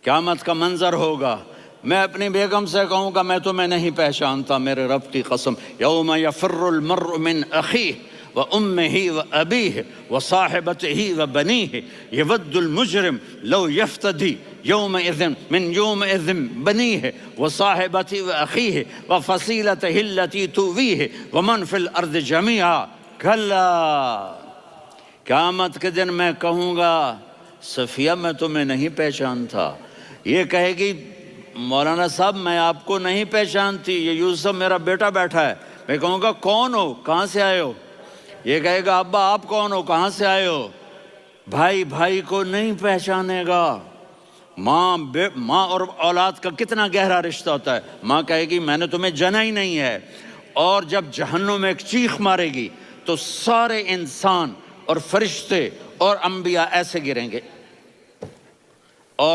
قیامت کا منظر ہوگا، میں اپنی بیگم سے کہوں گا میں تمہیں نہیں پہچانتا میرے رب کی قسم، یوم یفر المرء من اخیہ وامہ وابیہ وصاحبتہ وبنیہ یود المجرم لو یفتدی یومئذ من یومئذ بنیہ وصاحبتہ واخیہ وفصیلتہ التی تؤویہ ومن فی الارض جمیعا کلا، قیامت کے دن میں کہوں گا صفیہ میں تمہیں نہیں پہچانتا، یہ کہے گی مولانا صاحب میں آپ کو نہیں پہچانتی، یہ یوسف میرا بیٹا بیٹھا ہے، میں کہوں گا کون ہو کہاں سے آئے ہو، یہ کہے گا ابا آپ کون ہو کہاں سے آئے ہو، بھائی بھائی کو نہیں پہچانے گا، ماں اور اولاد کا کتنا گہرا رشتہ ہوتا ہے، ماں کہے گی میں نے تمہیں جنا ہی نہیں ہے، اور جب جہنم میں ایک چیخ مارے گی تو سارے انسان اور فرشتے اور انبیاء ایسے گریں گے۔